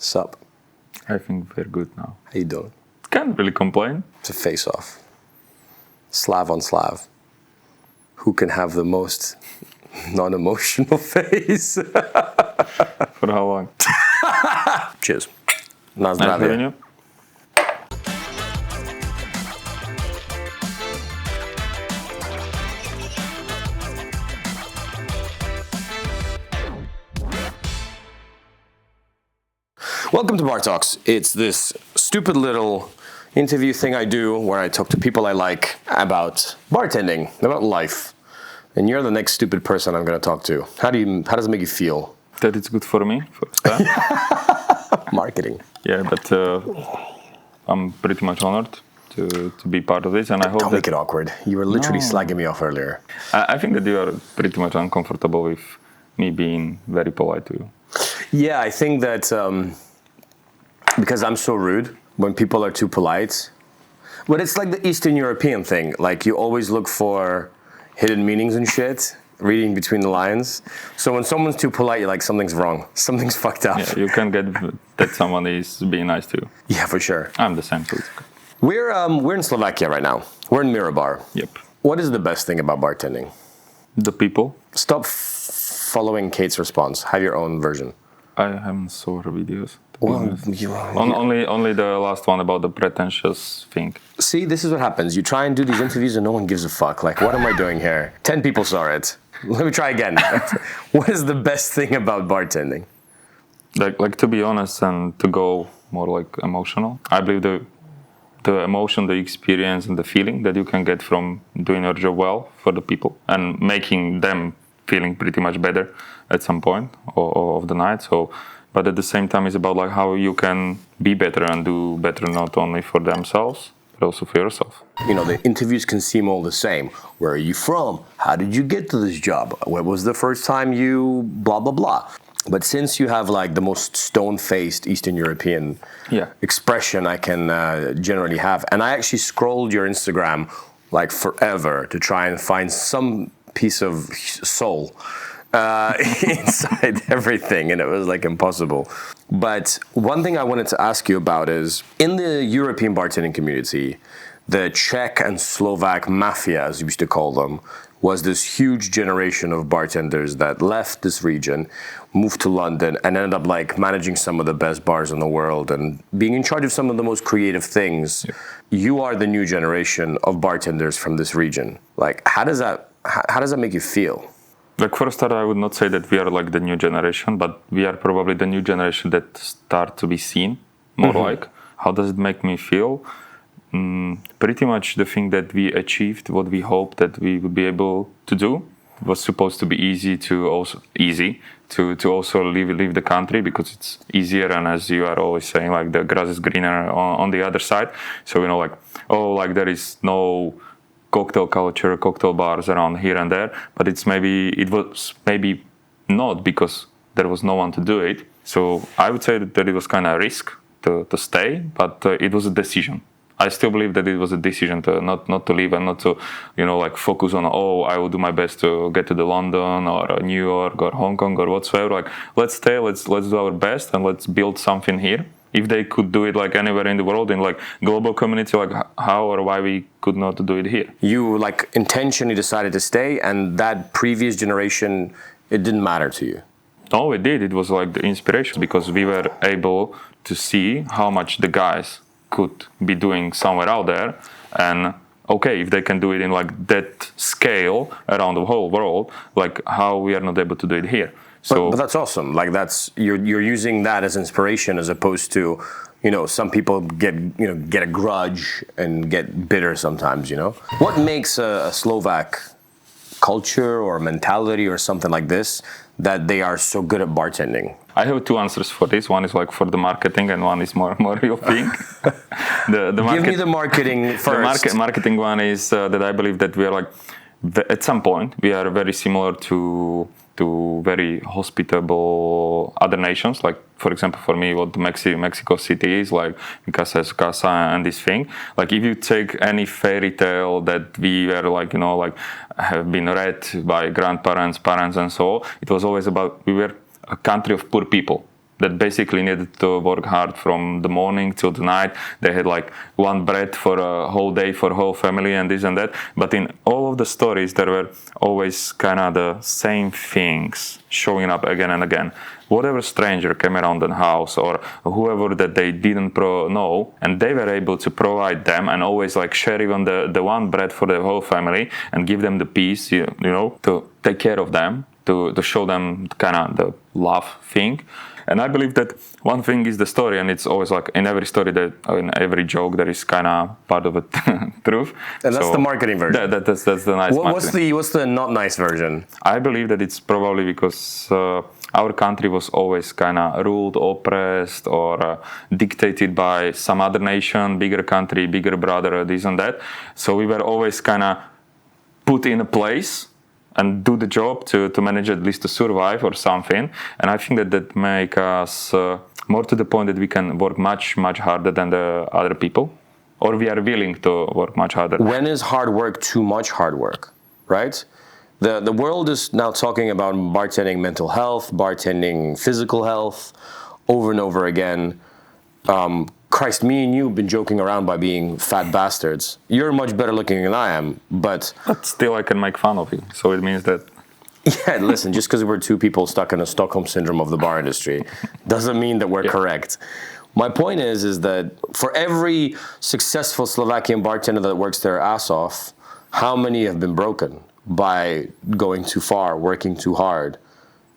Sup? I think we're good now. How you doing? Can't really complain. It's a face-off. Slav on Slav. Who can have the most non-emotional face? For how long? Cheers. Na Nice zdravie. having you. Welcome to Bar Talks. It's this stupid little interview thing I do where I talk to people I like about bartending, about life. And you're the next stupid person I'm going to talk to. How does it make you feel? That it's good for me, for a start. Marketing. Yeah, but I'm pretty much honored to be part of this, and I hope Don't make it awkward. You were literally slagging me off earlier. I think that you are pretty much uncomfortable with me being very polite to you. Yeah, I think that because I'm so rude when people are too polite. But it's like the Eastern European thing. Like you always look for hidden meanings and shit, reading between the lines. So when someone's too polite, you're like, something's wrong. Something's fucked up. Yeah, you can get that someone is being nice to you. Yeah, for sure. I'm the same, so it's okay. We're in Slovakia right now. We're in Mirabar. Yep. What is the best thing about bartending? The people. Stop following Kate's response. Have your own version. I haven't saw her videos. Well, Only the last one about the pretentious thing. See, this is what happens. You try and do these interviews and no one gives a fuck. Like, what am I doing here? 10 people saw it. Let me try again. What is the best thing about bartending? Like to be honest and to go more like emotional. I believe the emotion, the experience and the feeling that you can get from doing your job well for the people and making them feeling pretty much better at some point of the night. So, but at the same time, it's about like how you can be better and do better not only for themselves, but also for yourself. You know, the interviews can seem all the same. Where are you from? How did you get to this job? When was the first time you blah, blah, blah? But since you have like the most stone-faced Eastern European expression I can generally have, and I actually scrolled your Instagram like forever to try and find some piece of soul inside everything, and it was like impossible. But one thing I wanted to ask you about is, in the European bartending community, the Czech and Slovak mafia, as we used to call them, was this huge generation of bartenders that left this region, moved to London, and ended up like managing some of the best bars in the world and being in charge of some of the most creative things. Yeah. You are the new generation of bartenders from this region. Like, how does that make you feel? Like, for a start, I would not say that we are like the new generation, but we are probably the new generation that start to be seen more. Like, how does it make me feel? Pretty much the thing that we achieved, what we hoped that we would be able to do, was supposed to be easy to also leave the country, because it's easier, and as you are always saying, like the grass is greener on the other side. So you know, like there is no cocktail culture, cocktail bars around here and there, but it was maybe not, because there was no one to do it. So I would say that it was kind of a risk to stay, but it was a decision. I still believe that it was a decision to not to leave and not to, like focus on, I will do my best to get to the London or New York or Hong Kong or whatsoever. Like, let's stay, let's do our best and let's build something here. If they could do it like anywhere in the world in like global community, like how or why we could not do it here? You like intentionally decided to stay, and that previous generation, it didn't matter to you? No, it did. It was like the inspiration, because we were able to see how much the guys could be doing somewhere out there, and okay, if they can do it in like that scale around the whole world, like how we are not able to do it here. So, but that's awesome. Like you're using that as inspiration, as opposed to, some people get a grudge and get bitter sometimes. What makes a Slovak culture or mentality or something like this that they are so good at bartending? I have two answers for this. One is like for the marketing, and one is more your thing. Give me the marketing first. The marketing one is that I believe that we are like, at some point, we are very similar to very hospitable other nations. Like, for example, for me, what Mexico City is, like Casa es Casa and this thing. Like, if you take any fairy tale that we were like, have been read by grandparents, parents, and so, it was always about, we were a country of poor people. that basically needed to work hard from the morning till the night. They had like one bread for a whole day for whole family and this and that. But in all of the stories, there were always kind of the same things showing up again and again. Whatever stranger came around the house or whoever that they didn't know, and they were able to provide them and always like share even the one bread for the whole family and give them the peace, you know, to take care of them, to show them kind of the love thing. And I believe that one thing is the story, and it's always like in every story, that in every joke, there is kind of part of it truth. And that's the marketing version. That's the nice marketing. What's the not nice version? I believe that it's probably because our country was always kind of ruled, oppressed, or dictated by some other nation, bigger country, bigger brother, this and that. So we were always kind of put in a place and do the job to manage, at least to survive or something. And I think that make us more to the point that we can work much, much harder than the other people, or we are willing to work much harder. When is hard work too much hard work, right? The world is now talking about bartending mental health, bartending physical health, over and over again. Christ, me and you have been joking around by being fat bastards. You're much better looking than I am, but still I can make fun of you. So it means that... Yeah, listen, just because we're two people stuck in a Stockholm syndrome of the bar industry doesn't mean that we're correct. My point is that for every successful Slovakian bartender that works their ass off, how many have been broken by going too far, working too hard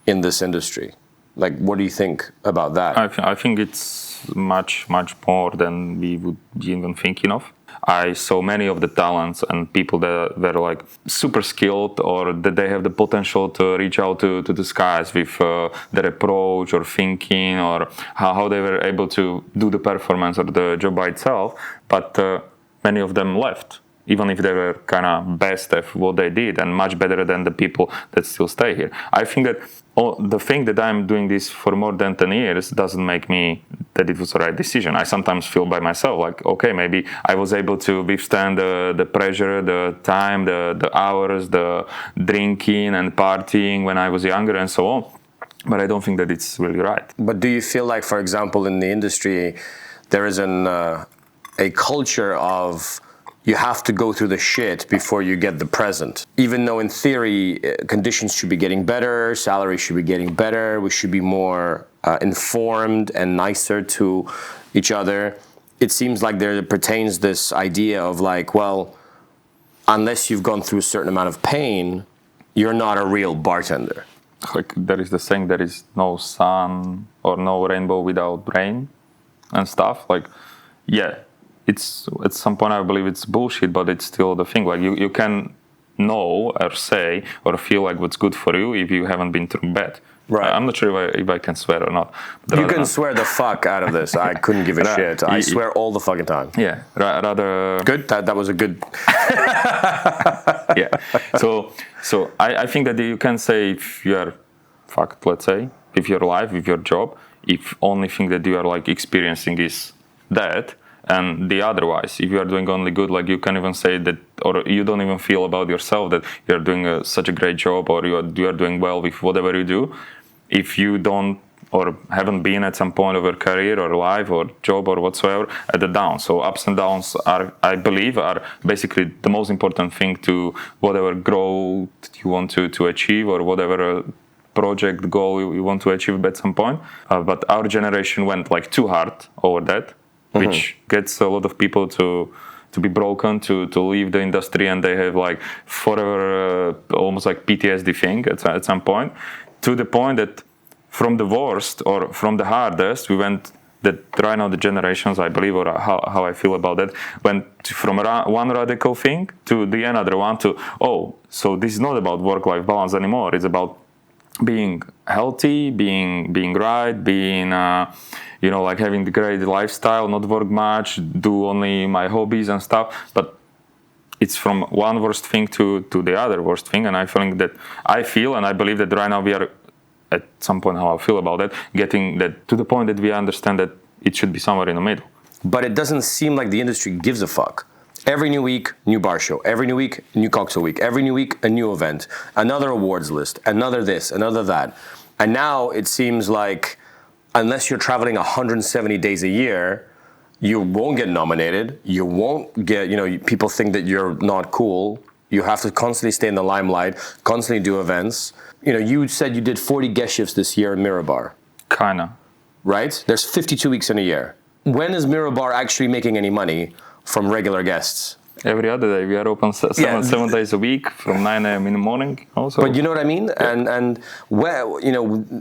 in this industry? Like, what do you think about that? I think it's much, much more than we would be even thinking of. I saw many of the talents and people that were like super skilled, or that they have the potential to reach out to the skies with their approach or thinking, or how they were able to do the performance or the job by itself. But many of them left, even if they were kind of best at what they did and much better than the people that still stay here. I think that the thing that I'm doing this for more than 10 years doesn't make me that it was the right decision. I sometimes feel by myself like, okay, maybe I was able to withstand the pressure, the time, the hours, the drinking and partying when I was younger and so on. But I don't think that it's really right. But do you feel like, for example, in the industry, there is a culture of you have to go through the shit before you get the present? Even though in theory, conditions should be getting better, salary should be getting better, we should be more informed and nicer to each other. It seems like there pertains this idea of like, well, unless you've gone through a certain amount of pain, you're not a real bartender. Like there is the saying, there is no sun or no rainbow without rain and stuff. Like, yeah, it's at some point I believe it's bullshit, but it's still the thing. Like you can know or say or feel like what's good for you if you haven't been through bad. Right. I'm not sure if I can swear or not. You can swear the fuck out of this. I couldn't give a shit. I swear all the fucking time. Yeah, rather... Good? That was a good... Yeah. So I think that you can say if you are fucked, let's say, with your life, with your job, if only thing that you are like experiencing is that, and the otherwise, if you are doing only good, like you can even say that, or you don't even feel about yourself that you are doing such a great job, or you are doing well with whatever you do. If you don't or haven't been at some point of your career or life or job or whatsoever at the down. So ups and downs are, I believe, are basically the most important thing to whatever growth you want to achieve, or whatever project goal you want to achieve at some point. But our generation went like too hard over that, which gets a lot of people to be broken, to leave the industry, and they have like forever almost like PTSD thing at some point, to the point that from the worst or from the hardest, we went that right now the generations, I believe, or how I feel about that, went from one radical thing to the another one to, oh, so this is not about work-life balance anymore. It's about being healthy, being right, being, like having the great lifestyle, not work much, do only my hobbies and stuff. But it's from one worst thing to the other worst thing. And I feel and I believe that right now we are at some point, how I feel about that, getting that to the point that we understand that it should be somewhere in the middle. But it doesn't seem like the industry gives a fuck. Every new week, new bar show. Every new week, new cocktail week. Every new week, a new event. Another awards list. Another this, another that. And now it seems like unless you're traveling 170 days a year, you won't get nominated. You won't get, people think that you're not cool. You have to constantly stay in the limelight, constantly do events. You said you did 40 guest shifts this year in Mirabar. Kinda. Right? There's 52 weeks in a year. When is Mirabar actually making any money from regular guests? Every other day. We are open 7 days a week from 9 a.m. in the morning also. But you know what I mean? Yeah. And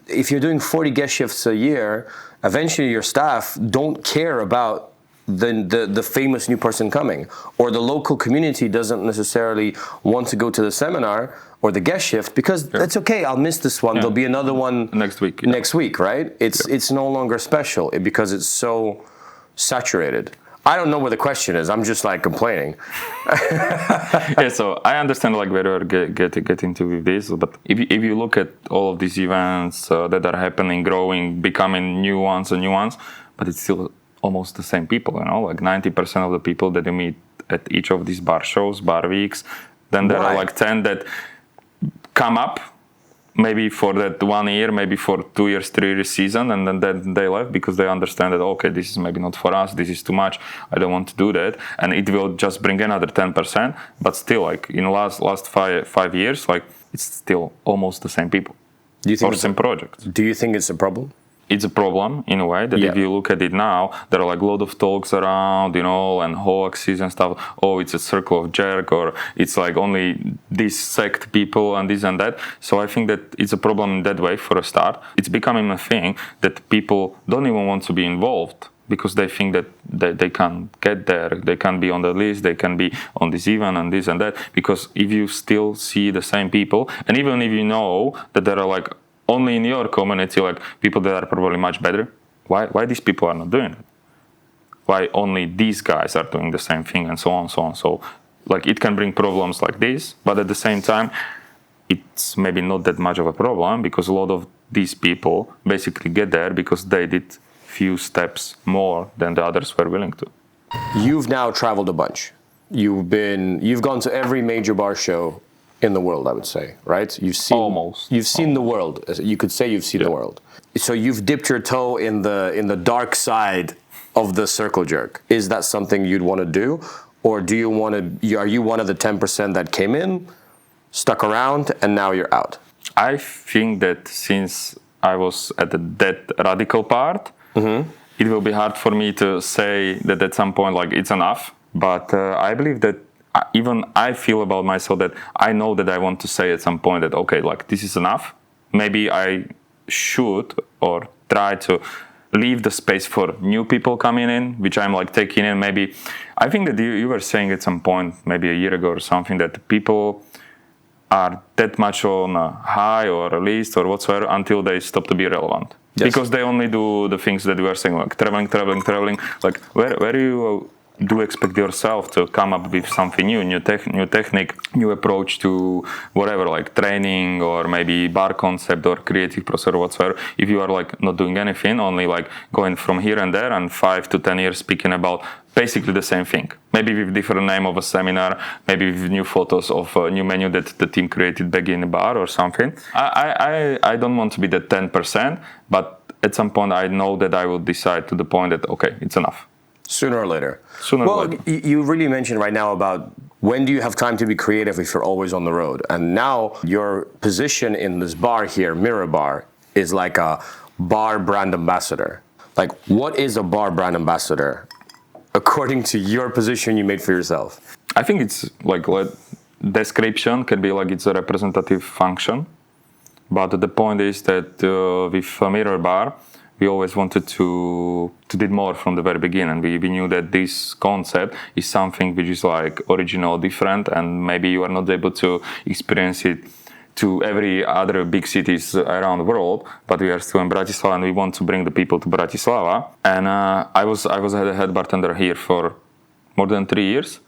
if you're doing 40 guest shifts a year, eventually your staff don't care about the famous new person coming, or the local community doesn't necessarily want to go to the seminar or the guest shift because it's okay, I'll miss this one. There'll be another one next week. Next week, right? It's no longer special because it's so saturated. I don't know where the question is. I'm just like complaining. Yeah, so I understand like where you're getting to with this, but if you look at all of these events that are happening, growing, becoming new ones, but it's still almost the same people, like 90% of the people that you meet at each of these bar shows, bar weeks, then there are like 10 that come up maybe for that 1 year, maybe for 2 years, 3 years season, and then they left because they understand that, okay, this is maybe not for us, this is too much, I don't want to do that, and it will just bring another 10%, but still, like, in the last 5 years, like, it's still almost the same people. Do you think same projects. Do you think it's a problem? It's a problem in a way that if you look at it now, there are like a lot of talks around, and hoaxes and stuff. Oh, it's a circle of jerk, or it's like only this sect people and this and that. So I think that it's a problem in that way for a start. It's becoming a thing that people don't even want to be involved because they think that they can't get there, they can't be on the list, they can be on this event and this and that. Because if you still see the same people, and even if you know that there are like only in your community, like people that are probably much better. Why these people are not doing it? Why only these guys are doing the same thing and so on, so on. So like it can bring problems like this, but at the same time, it's maybe not that much of a problem because a lot of these people basically get there because they did few steps more than the others were willing to. You've now traveled a bunch. You've gone to every major bar show in the world, I would say, right? You've seen the world. You could say you've seen the world. So you've dipped your toe in the dark side of the circle jerk. Is that something you'd want to do, or are you one of the 10% that came in, stuck around, and now you're out? I think that since I was at that radical part, it will be hard for me to say that at some point like it's enough. But I believe that even I feel about myself that I know that I want to say at some point that, okay, like this is enough. Maybe I should or try to leave the space for new people coming in, which I'm like taking in. Maybe I think that you were saying at some point, maybe a year ago or something, that people are that much on a high or a list or whatsoever until they stop to be relevant. Yes. Because they only do the things that we were saying, like traveling. Like where you do expect yourself to come up with something new technique, new approach to whatever, like training or maybe bar concept or creative process or whatsoever, if you are like not doing anything, only like going from here and there and 5 to 10 years speaking about basically the same thing, maybe with different name of a seminar, maybe with new photos of a new menu that the team created back in the bar or something. I don't want to be the 10%, but at some point I know that I will decide to the point that, okay, it's enough. Sooner or later. You really mentioned right now about when do you have time to be creative if you're always on the road? And now your position in this bar here, Mirror Bar, is like a bar brand ambassador. Like, what is a bar brand ambassador according to your position you made for yourself? I think it's like description can be like it's a representative function. But the point is that with Mirror Bar, we always wanted to do more from the very beginning. We knew that this concept is something which is like original, different, and maybe you are not able to experience it to every other big cities around the world, but we are still in Bratislava and we want to bring the people to Bratislava. And I was a head bartender here for more than 3 years.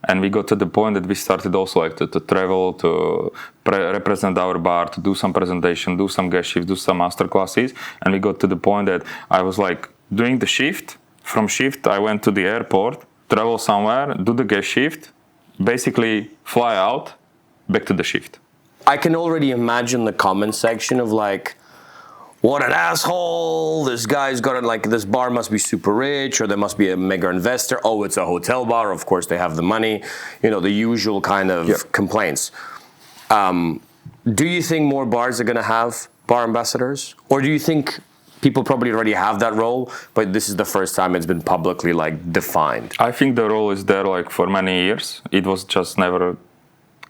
And we got to the point that we started also like to travel, to represent our bar, to do some presentation, do some guest shifts, do some master classes. And we got to the point that I was like doing the shift. From shift, I went to the airport, travel somewhere, do the guest shift, basically fly out, back to the shift. I can already imagine the comment section of like, what an asshole, this guy's got it, like, this bar must be super rich, or there must be a mega investor. Oh, it's a hotel bar, of course they have the money, the usual kind of complaints. Do you think more bars are going to have bar ambassadors, or do you think people probably already have that role, but this is the first time it's been publicly like defined? I think the role is there like for many years. It was just never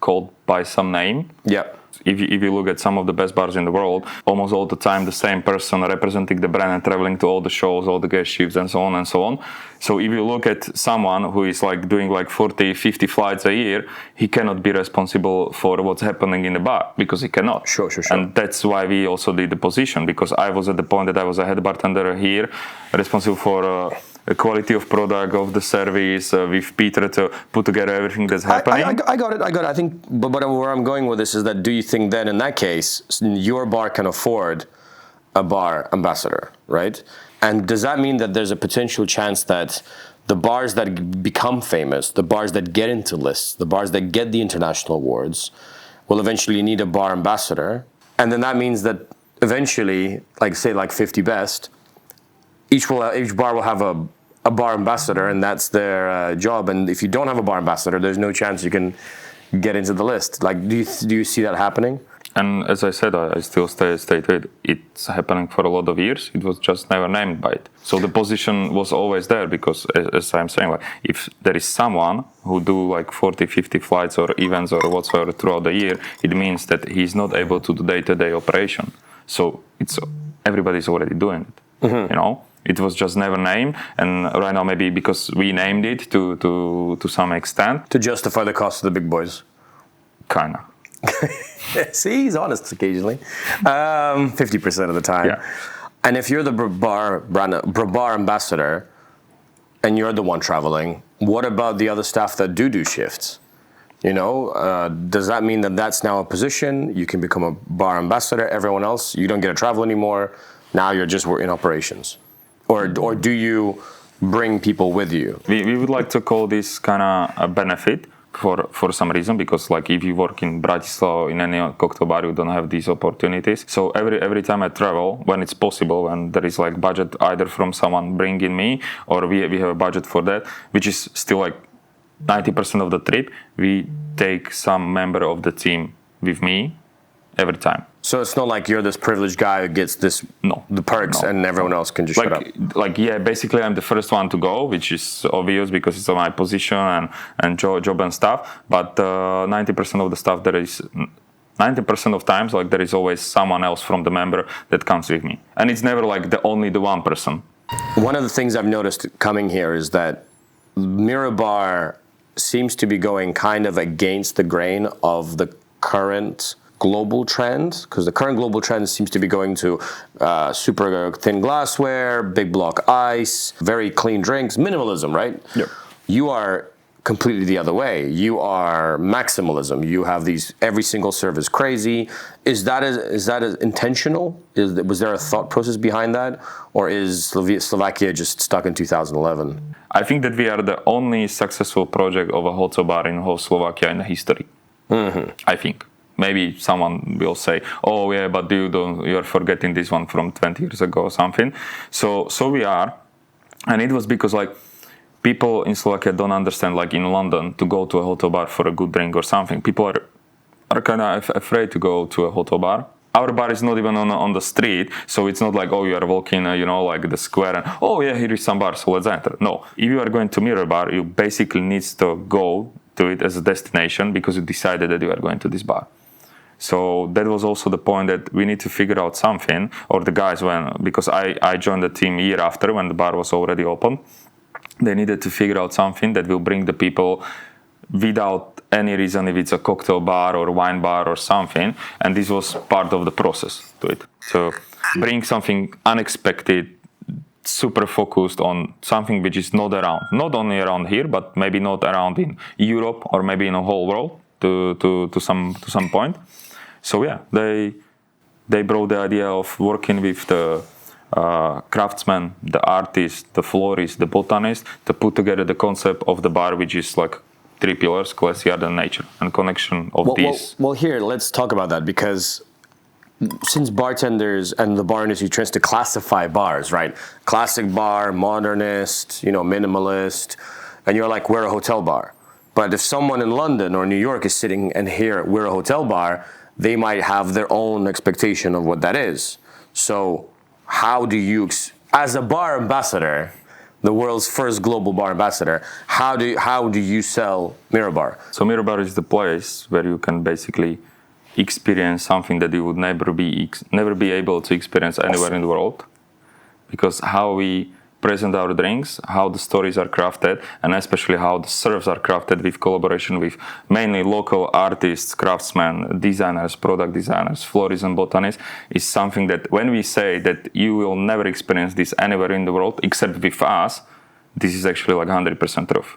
called by some name. Yeah. If you look at some of the best bars in the world, almost all the time the same person representing the brand and traveling to all the shows, all the guest ships and so on and so on. So if you look at someone who is like doing like 40, 50 flights a year, he cannot be responsible for what's happening in the bar because he cannot. Sure. And that's why we also did the position, because I was at the point that I was a head bartender here, responsible for the quality of product, of the service, with Peter to put together everything that's happening. I got it. I think, but where I'm going with this is that, do you think then in that case, your bar can afford a bar ambassador, right? And does that mean that there's a potential chance that the bars that become famous, the bars that get into lists, the bars that get the international awards, will eventually need a bar ambassador? And then that means that eventually, like say like 50 Best, each bar will have a bar ambassador, and that's their job. And if you don't have a bar ambassador, there's no chance you can get into the list. Like, do you see that happening? And as I said, I still stay with it. It's happening for a lot of years. It was just never named by it. So the position was always there because, as I'm saying, like if there is someone who do like 40, 50 flights or events or whatsoever throughout the year, it means that he's not able to do day-to-day operation. So everybody's already doing it, It was just never named, and right now maybe because we named it to some extent. To justify the cost of the big boys. Kinda. See, he's honest occasionally. 50% of the time. Yeah. And if you're the bar ambassador and you're the one traveling, what about the other staff that do shifts? Does that mean that that's now a position? You can become a bar ambassador. Everyone else, you don't get to travel anymore. Now you're just in operations. Or do you bring people with you? We would like to call this kind of a benefit for some reason, because like if you work in Bratislava in any cocktail bar, you don't have these opportunities. So every time I travel, when it's possible, and there is like budget either from someone bringing me, or we have a budget for that, which is still like 90% of the trip, we take some member of the team with me every time. So it's not like you're this privileged guy who gets the perks and everyone else can just shut up. Basically I'm the first one to go, which is obvious because it's my position and job and stuff. But 90% of the stuff, 90% of times, like there is always someone else from the member that comes with me. And it's never like the one person. One of the things I've noticed coming here is that Mirror Bar seems to be going kind of against the grain of the current global trend, because the current global trend seems to be going to super thin glassware, big block ice, very clean drinks, minimalism, right? Yep. You are completely the other way. You are maximalism. You have every single serve is crazy. Is that intentional? Was there a thought process behind that? Or is Slovakia just stuck in 2011? I think that we are the only successful project of a hotel bar in whole Slovakia in history. Mm-hmm. I think. Maybe someone will say, "Oh yeah, but you are forgetting this one from 20 years ago or something." So we are, and it was because like people in Slovakia don't understand, like in London, to go to a hotel bar for a good drink or something. People are kind of afraid to go to a hotel bar. Our bar is not even on the street, so it's not like, oh, you are walking, like the square, and oh yeah, here is some bar, so let's enter. No, if you are going to Mirror Bar, you basically need to go to it as a destination because you decided that you are going to this bar. So that was also the point that we need to figure out something, or the guys because I joined the team year after when the bar was already open. They needed to figure out something that will bring the people without any reason, if it's a cocktail bar or wine bar or something, and this was part of the process to it. So bring something unexpected, super focused on something which is not only around here, but maybe not around in Europe or maybe in the whole world to some point. So yeah, they brought the idea of working with the craftsman, the artist, the florist, the botanist, to put together the concept of the bar, which is like 3 pillars: classy art and nature, and connection of these. Well, here, let's talk about that, because since bartenders and the bar industry tends to classify bars, right? Classic bar, modernist, minimalist, and you're like, we're a hotel bar. But if someone in London or New York is sitting and here, we're a hotel bar, they might have their own expectation of what that is. So how do you, as a bar ambassador, the world's first global bar ambassador, how do you sell Mirror Bar? So Mirror Bar is the place where you can basically experience something that you would never be able to experience anywhere in the world, because how we present our drinks, how the stories are crafted, and especially how the serves are crafted with collaboration with mainly local artists, craftsmen, designers, product designers, florists and botanists, is something that when we say that you will never experience this anywhere in the world except with us, this is actually like 100% truth.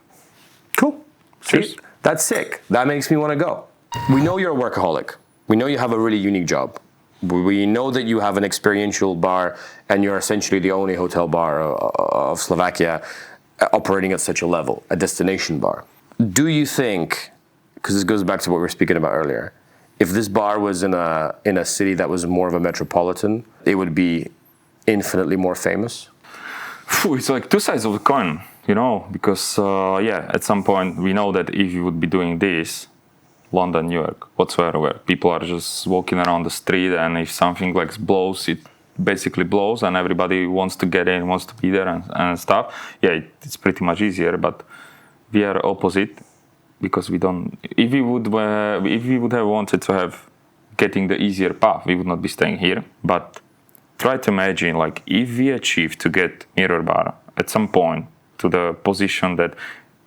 Cool. Cheers. See, that's sick. That makes me want to go. We know you're a workaholic. We know you have a really unique job. We know that you have an experiential bar and you're essentially the only hotel bar of Slovakia operating at such a level, a destination bar. Do you think, because this goes back to what we were speaking about earlier, if this bar was in a city that was more of a metropolitan, it would be infinitely more famous? It's like two sides of the coin, because at some point we know that if you would be doing this, London, New York, whatsoever, where people are just walking around the street, and if something like blows, it basically blows, and everybody wants to get in, wants to be there and stuff. Yeah, it's pretty much easier, but we are opposite, because we don't. If we would have wanted to have getting the easier path, we would not be staying here. But try to imagine, like, if we achieve to get Mirror Bar at some point to the position that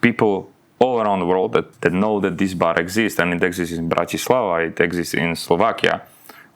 people all around the world that know that this bar exists, and it exists in Bratislava, it exists in Slovakia.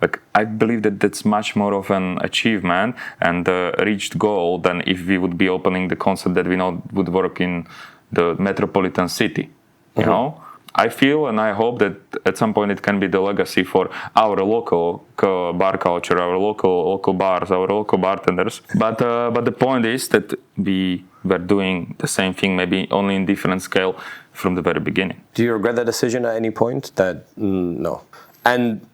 Like, I believe that that's much more of an achievement and a reached goal than if we would be opening the concept that we know would work in the metropolitan city. You know, I feel and I hope that at some point it can be the legacy for our local bar culture, our local bars, our local bartenders. But the point is that we were doing the same thing, maybe only in different scale from the very beginning. Do you regret that decision at any point? No. And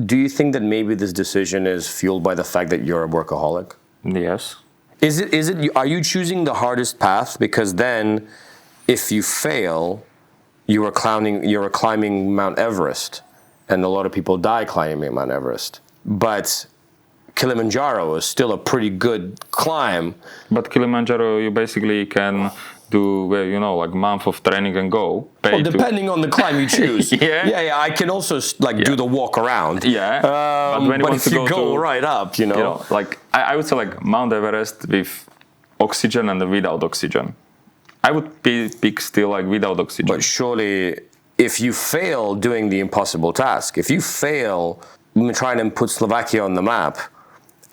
do you think that maybe this decision is fueled by the fact that you're a workaholic? Yes. Is it? Are you choosing the hardest path? Because then, if you fail, you are climbing Mount Everest, and a lot of people die climbing Mount Everest. But Kilimanjaro is still a pretty good climb. But Kilimanjaro, you basically can do, like month of training and go. Well, depending on the climb you choose. Yeah. I can also do the walk around. Yeah. But if you go right up, like I would say like Mount Everest with oxygen and without oxygen. I would pick still like without oxygen. But surely, if you fail doing the impossible task, if you fail trying to put Slovakia on the map,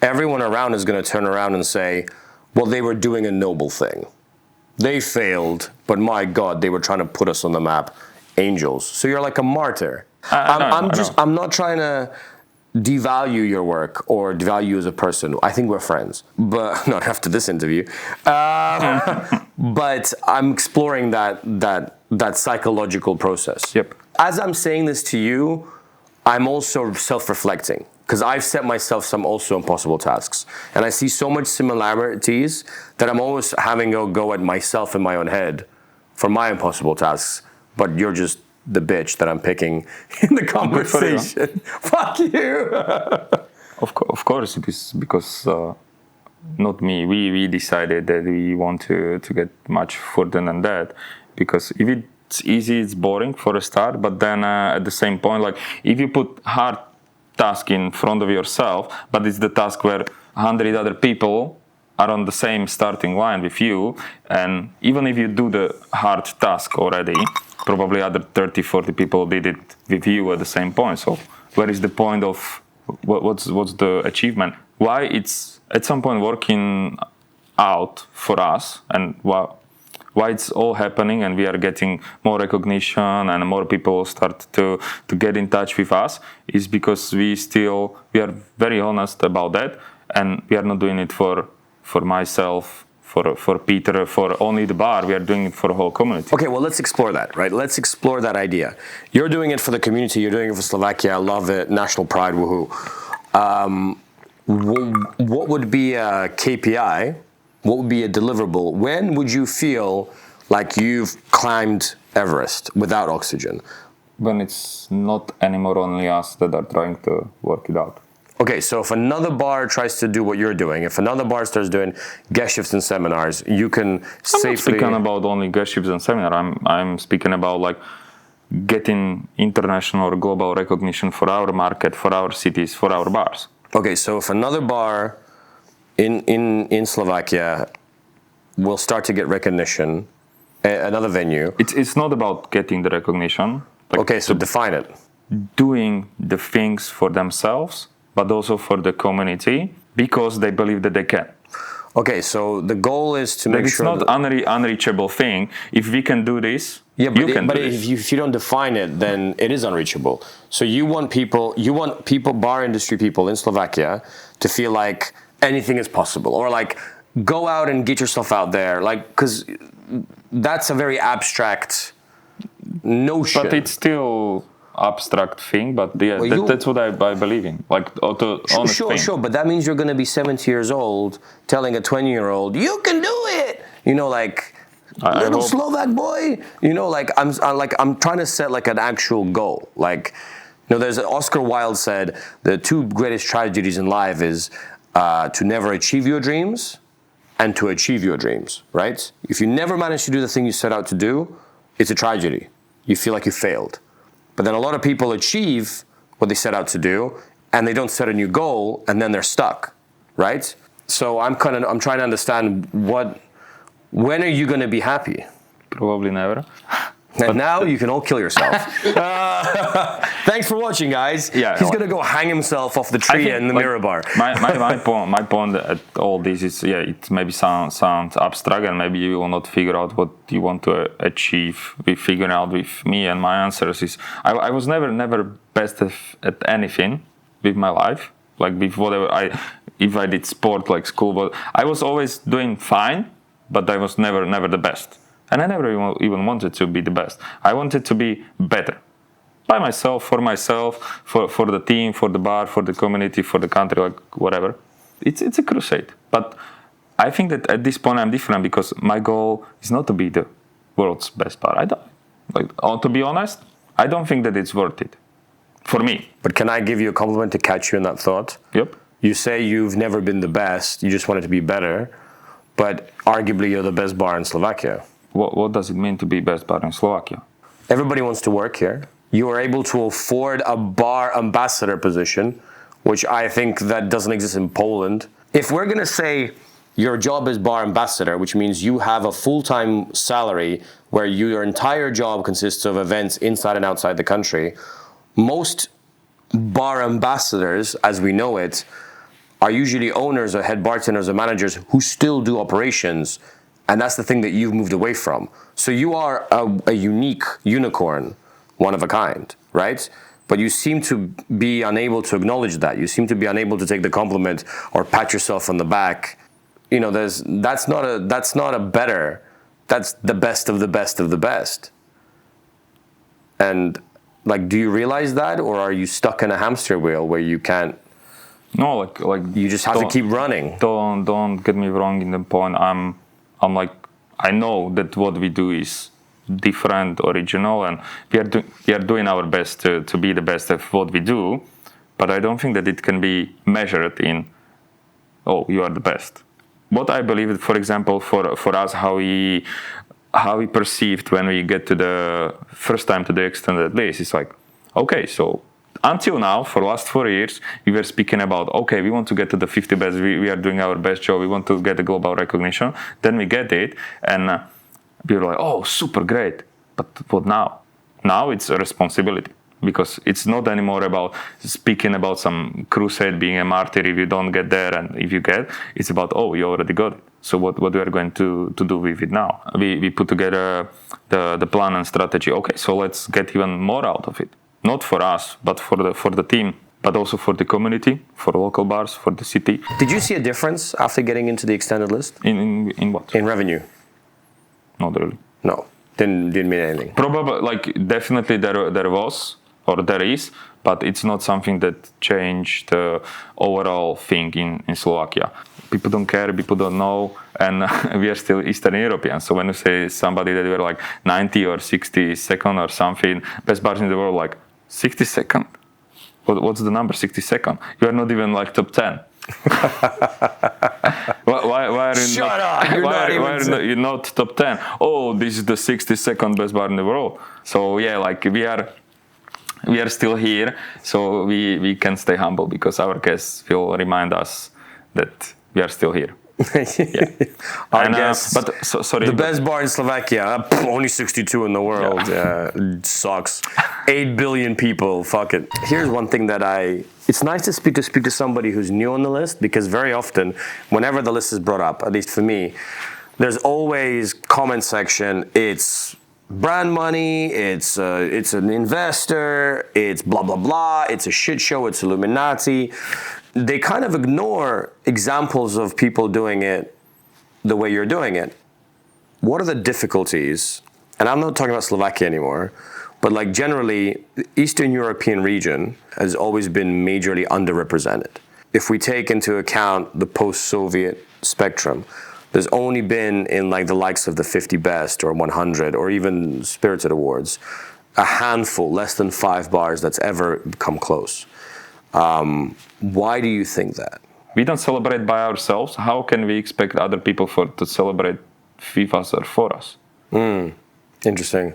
everyone around is going to turn around and say, well, they were doing a noble thing. They failed, but my God, they were trying to put us on the map. Angels. So you're like a martyr. I'm not trying to devalue your work or devalue you as a person. I think we're friends, but not after this interview. But I'm exploring that psychological process. Yep. As I'm saying this to you, I'm also self-reflecting, because I've set myself some also impossible tasks, and I see so much similarities that I'm always having a go at myself in my own head for my impossible tasks. But you're just the bitch that I'm picking in the conversation. Fuck you. Of course, it is because not me. We decided that we want to get much further than that, because if it's easy, it's boring for a start. But then at the same point, like if you put hard task in front of yourself, but it's the task where 100 other people are on the same starting line with you, and even if you do the hard task already, probably other 30, 40 people did it with you at the same point. So where is the point of what's the achievement? Why it's at some point working out for us, and why it's all happening and we are getting more recognition and more people start to get in touch with us, is because we are very honest about that, and we are not doing it for myself, for Peter, for only the bar. We are doing it for the whole community. Okay, well, let's explore that, right? Let's explore that idea. You're doing it for the community. You're doing it for Slovakia. I love it. National pride, woohoo. what would be a KPI? What would be a deliverable? When would you feel like you've climbed Everest without oxygen? When it's not anymore only us that are trying to work it out. Okay, so if another bar tries to do what you're doing, if another bar starts doing guest shifts and seminars, you can safely... I'm not speaking about only guest shifts and seminar. I'm speaking about like getting international or global recognition for our market, for our cities, for our bars. Okay, so if another bar in Slovakia will start to get recognition, another venue... It's not about getting the recognition. Like okay, so define it. Doing the things for themselves, but also for the community, because they believe that they can. Okay, so the goal is to make sure... It's not unreachable thing. If we can do this, yeah, but you can do this. If you don't define it, then it is unreachable. So you want people, bar industry people in Slovakia to feel like anything is possible, or like go out and get yourself out there, like, because that's a very abstract notion. But it's still abstract thing, but yeah, that's what I believe in. Like, sure, but that means you're going to be 70 years old telling a 20-year-old, you can do it! You know, like, little Slovak boy. You know, like, I'm trying to set like an actual goal. Like, you know, there's Oscar Wilde said, the two greatest tragedies in life is to never achieve your dreams and to achieve your dreams, right? If you never manage to do the thing you set out to do, it's a tragedy. You feel like you failed. But then a lot of people achieve what they set out to do, and they don't set a new goal, and then they're stuck, right? So I'm trying to understand when are you going to be happy? Probably never. And now you can all kill yourself. Thanks for watching, guys. Yeah, he's gonna go hang himself off the tree in the Mirror Bar. My point at all this is, yeah, it maybe sounds abstract, and maybe you will not figure out what you want to achieve. We figure out with me, and my answers is I was never best at anything with my life, like with whatever if I did sport like school, but I was always doing fine, but I was never the best. And I never even wanted to be the best. I wanted to be better. By myself, for the team, for the bar, for the community, for the country, like whatever. It's a crusade. But I think that at this point I'm different, because my goal is not to be the world's best bar. To be honest, I don't think that it's worth it. For me. But can I give you a compliment to catch you in that thought? Yep. You say you've never been the best, you just wanted to be better, but arguably you're the best bar in Slovakia. What does it mean to be best bar in Slovakia? Everybody wants to work here. You are able to afford a bar ambassador position, which I think that doesn't exist in Poland. If we're going to say your job is bar ambassador, which means you have a full-time salary where your entire job consists of events inside and outside the country, most bar ambassadors, as we know it, are usually owners or head bartenders or managers who still do operations. And that's the thing that you've moved away from. So you are a unique unicorn, one of a kind, right? But you seem to be unable to acknowledge that. You seem to be unable to take the compliment or pat yourself on the back. You know, that's not a better. That's the best of the best of the best. And like, do you realize that, or are you stuck in a hamster wheel where you can't? No, like you just have to keep running. Don't get me wrong in the point. I'm like, I know that what we do is different, original, and we are doing our best to be the best at what we do, but I don't think that it can be measured in, oh, you are the best. What I believe, for example, for us, how we perceived when we get to the first time to the extended list, it's like, okay, so until now, for the last 4 years, we were speaking about, okay, we want to get to the 50 best, we are doing our best job, we want to get the global recognition, then we get it, and we were like, oh, super great, but what now? Now it's a responsibility, because it's not anymore about speaking about some crusade, being a martyr if you don't get there, and if you get, it's about, oh, you already got it. So what we are going to do with it now? We put together the plan and strategy. Okay, so let's get even more out of it. Not for us, but for the team, but also for the community, for local bars, for the city. Did you see a difference after getting into the extended list? In what? In revenue? Not really. No, didn't mean anything. Probably, like, definitely there was. or there is, but it's not something that changed the overall thing in Slovakia. People don't care, people don't know, and we are still Eastern Europeans. So when you say somebody that we're like 90 or 62nd or something, best bars in the world, like 62nd? What's the number, 62nd? You are not even like top 10. why are you Shut not, up! You're not top 10? Oh, this is the 62nd best bar in the world. So yeah, like we are still here, so we can stay humble because our guests will remind us that we are still here. Yeah. I guess. Sorry. The best bar in Slovakia, only 62 in the world. Yeah. Sucks. 8 billion people. Fuck it. Here's one thing that it's nice to speak to somebody who's new on the list, because very often, whenever the list is brought up, at least for me, there's always comment section. It's brand money. It's an investor. It's blah blah blah. It's a shit show. It's Illuminati. They kind of ignore examples of people doing it the way you're doing it. What are the difficulties? And I'm not talking about Slovakia anymore, but like generally, the Eastern European region has always been majorly underrepresented. If we take into account the post-Soviet spectrum, there's only been in like the likes of the 50 Best or 100 or even Spirited Awards, a handful, less than 5 bars that's ever come close. Why do you think that? We don't celebrate by ourselves. How can we expect other people to celebrate FIFAs or for us? Interesting.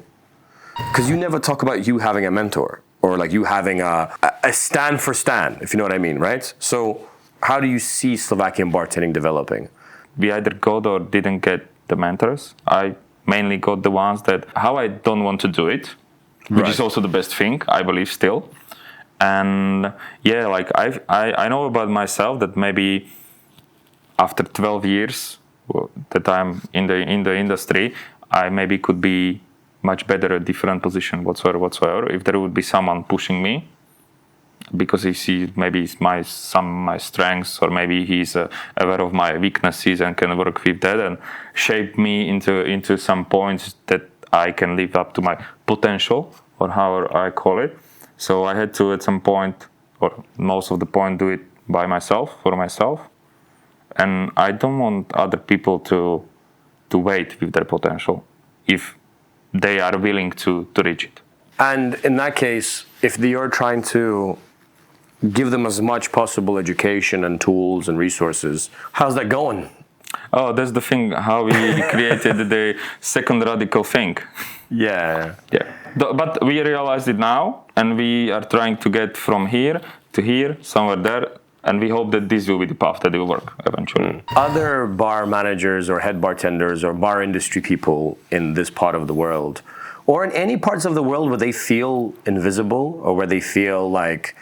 Because you never talk about you having a mentor or like you having a stand for Stan, if you know what I mean, right? So how do you see Slovakian bartending developing? We either got or didn't get the mentors. I mainly got the ones that how I don't want to do it, which is also the best thing, I believe still. And yeah, like I know about myself that maybe after 12 years that I'm in the industry, I maybe could be much better at different position whatsoever if there would be someone pushing me because he sees maybe some of my strengths, or maybe he's aware of my weaknesses and can work with that and shape me into some points that I can live up to my potential, or how I call it. So I had to, at some point, or most of the point, do it by myself, for myself. And I don't want other people to wait with their potential if they are willing to reach it. And in that case, if you're trying to give them as much possible education and tools and resources, how's that going? Oh, that's the thing, how we created the second radical thing. Yeah. But we realized it now, and we are trying to get from here to here, somewhere there, and we hope that this will be the path that will work eventually. Other bar managers or head bartenders or bar industry people in this part of the world, or in any parts of the world where they feel invisible or where they feel like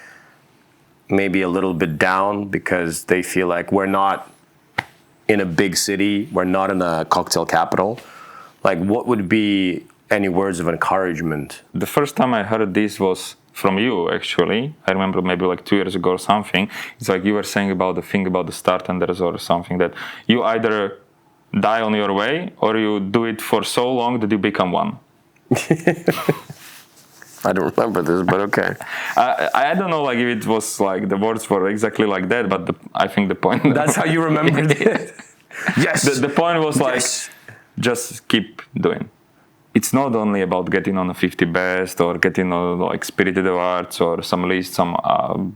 maybe a little bit down because they feel like we're not in a big city, we're not in a cocktail capital, like what would be any words of encouragement? The first time I heard this was from you, actually. I remember maybe like 2 years ago or something. It's like you were saying about the thing about the bartenders or something, that you either die on your way or you do it for so long that you become one. I don't remember this, but okay. I don't know like if it was like the words were exactly like that, but I think the point... That's how you remembered it? Yes. The point was like, just keep doing. It's not only about getting on a 50 best or getting on like Spirited Awards or some list,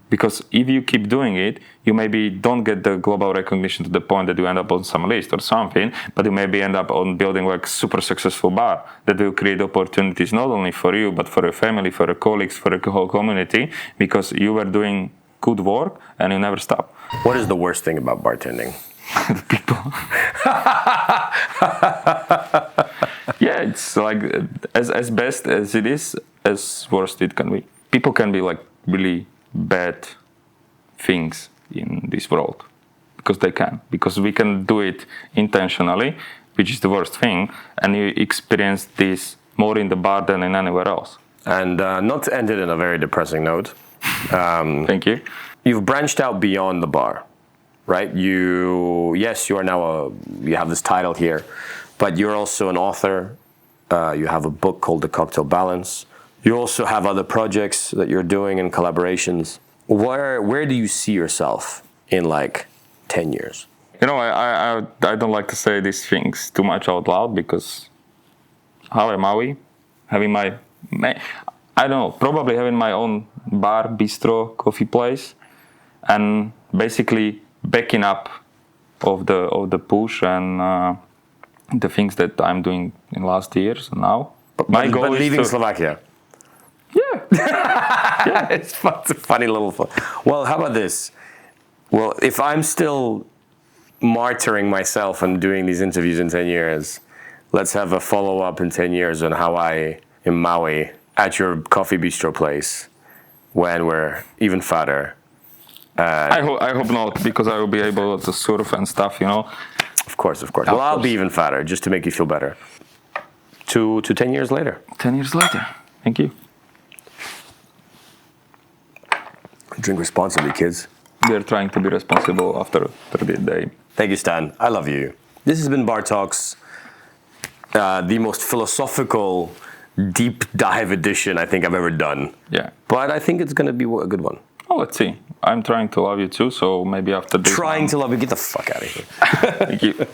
because if you keep doing it, you maybe don't get the global recognition to the point that you end up on some list or something, but you maybe end up on building like super successful bar that will create opportunities not only for you, but for your family, for your colleagues, for the whole community, because you were doing good work and you never stop. What is the worst thing about bartending? The people. Yeah, it's like as best as it is, as worst it can be. People can be like really bad things in this world because we can do it intentionally, which is the worst thing, and you experience this more in the bar than in anywhere else. And not to end it in a very depressing note. Thank you. You've branched out beyond the bar, right? You are now you have this title here, but you're also an author. You have a book called The Cocktail Balance. You also have other projects that you're doing and collaborations. Where do you see yourself in like 10 years? You know, I don't like to say these things too much out loud because how am I? Having I don't know, probably having my own bar, bistro, coffee place, and basically backing up of the push and the things that I'm doing in last years and now. But leaving Slovakia. Yeah. It's a funny little. Well, how about this? Well, if I'm still martyring myself and doing these interviews in 10 years, let's have a follow-up in 10 years on how I, in Maui, at your coffee bistro place, when we're even fatter. I hope not, because I will be able to surf and stuff, you know. Of course. Well, I'll be even fatter, just to make you feel better. To 10 years later. 10 years later. Thank you. Drink responsibly, kids. We are trying to be responsible after the day. Thank you, Stan. I love you. This has been Bar Talks, the most philosophical, deep dive edition I think I've ever done. Yeah. But I think it's going to be a good one. Oh, let's see. I'm trying to love you too, so maybe after this. Trying to love you? Get the fuck out of here. Thank you.